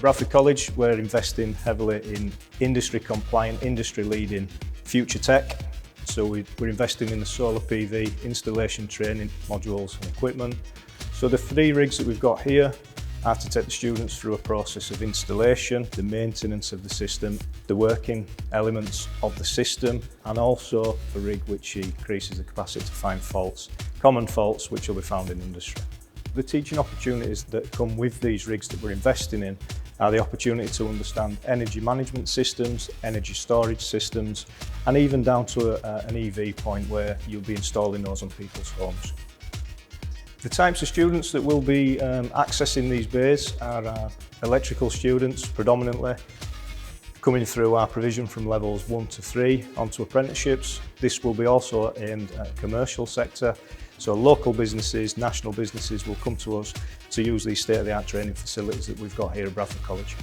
Bradford College, we're investing heavily in industry compliant, industry leading future tech. So we're investing in the solar PV installation training modules and equipment. So the 3 rigs that we've got here are to take the students through a process of installation, the maintenance of the system, the working elements of the system, and also a rig which increases the capacity to find faults, common faults which will be found in industry. The teaching opportunities that come with these rigs that we're investing in are the opportunity to understand energy management systems, energy storage systems, and even down to an EV point where you'll be installing those on people's homes. The types of students that will be accessing these bays are electrical students predominantly, coming through our provision from levels 1 to 3 onto apprenticeships. This will be also aimed at the commercial sector, so local businesses, national businesses will come to us to use these state-of-the-art training facilities that we've got here at Bradford College.